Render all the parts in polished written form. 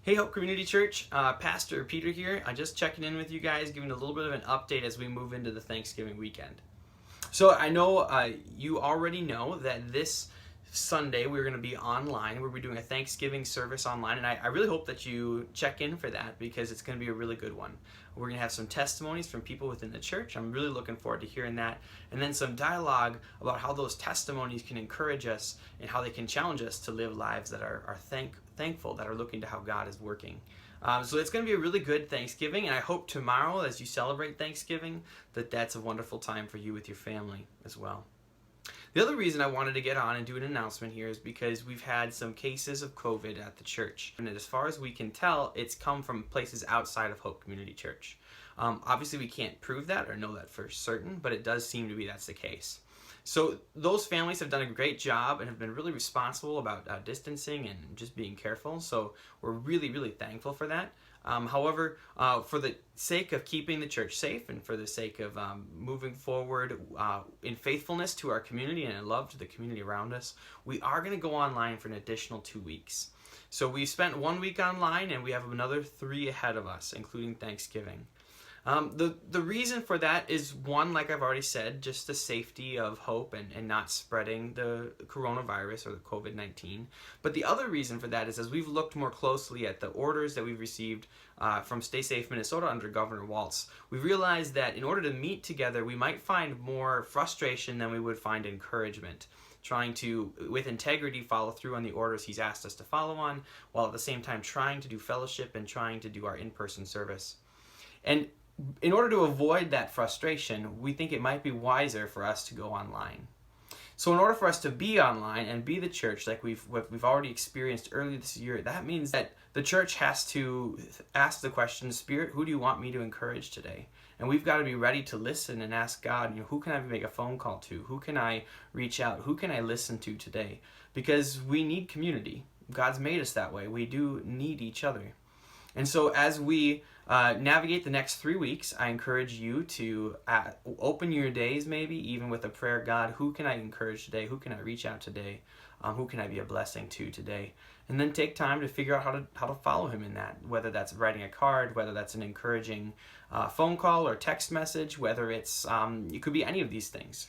Hey Hope Community Church, Pastor Peter here. I'm just checking in with you guys, giving a little bit of an update as we move into the Thanksgiving weekend. So I know you already know that this Sunday we're going to be online. We'll be doing a Thanksgiving service online, and I really hope that you check in for that because it's going to be a really good one. We're going to have some testimonies from people within the church. I'm really looking forward to hearing that, and then some dialogue about how those testimonies can encourage us and how they can challenge us to live lives that are thankful, that are looking to how God is working. So it's going to be a really good Thanksgiving, and I hope tomorrow, as you celebrate Thanksgiving, that's a wonderful time for you with your family as well. The other reason I wanted to get on and do an announcement here is because we've had some cases of COVID at the church, and as far as we can tell, it's come from places outside of Hope Community Church. Obviously, we can't prove that or know that for certain, but it does seem to be that's the case. So those families have done a great job and have been really responsible about distancing and just being careful. So we're really, really thankful for that. However, for the sake of keeping the church safe and for the sake of moving forward in faithfulness to our community and in love to the community around us, we are going to go online for an additional 2 weeks. So we've spent 1 week online and we have another 3 ahead of us, including Thanksgiving. The reason for that is one, like I've already said, just the safety of Hope and not spreading the coronavirus or the COVID-19. But the other reason for that is as we've looked more closely at the orders that we've received from Stay Safe Minnesota under Governor Walz, we realized that in order to meet together, we might find more frustration than we would find encouragement, trying to, with integrity, follow through on the orders he's asked us to follow on, while at the same time trying to do fellowship and trying to do our in-person service. And in order to avoid that frustration, we think it might be wiser for us to go online. So in order for us to be online and be the church like we've already experienced earlier this year, that means that the church has to ask the question, Spirit, who do you want me to encourage today? And we've got to be ready to listen and ask God, who can I make a phone call to? Who can I reach out? Who can I listen to today? Because we need community. God's made us that way. We do need each other. And so as we navigate the next 3 weeks, I encourage you to open your days, maybe even with a prayer. God, who can I encourage today? Who can I reach out today? Who can I be a blessing to today? And then take time to figure out how to follow him in that, whether that's writing a card, whether that's an encouraging phone call or text message, whether it's, it could be any of these things.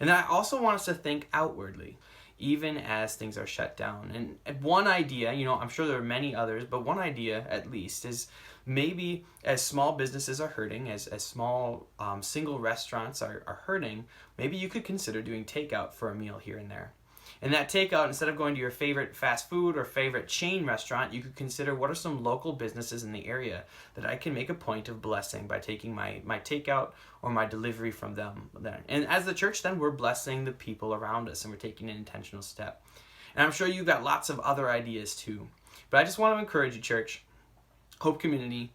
And then I also want us to think outwardly, even as things are shut down. And one idea, I'm sure there are many others, but one idea at least is maybe as small businesses are hurting, as small single restaurants are hurting, maybe you could consider doing takeout for a meal here and there. And that takeout, instead of going to your favorite fast food or favorite chain restaurant, you could consider what are some local businesses in the area that I can make a point of blessing by taking my takeout or my delivery from them. And as the church, then we're blessing the people around us and we're taking an intentional step. And I'm sure you've got lots of other ideas too. But I just want to encourage you, church, Hope Community,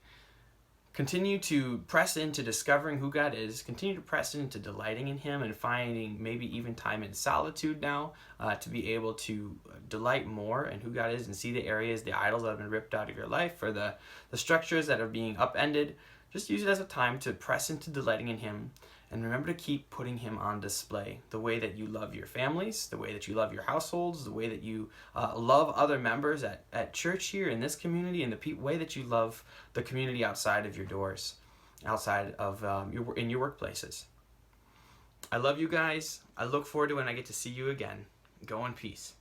continue to press into discovering who God is. Continue to press into delighting in him and finding maybe even time in solitude now to be able to delight more in who God is and see the areas, the idols that have been ripped out of your life or the structures that are being upended. Just use it as a time to press into delighting in him. And remember to keep putting him on display. The way that you love your families, the way that you love your households, the way that you love other members at church here in this community, and the way that you love the community outside of your doors, outside of in your workplaces. I love you guys. I look forward to when I get to see you again. Go in peace.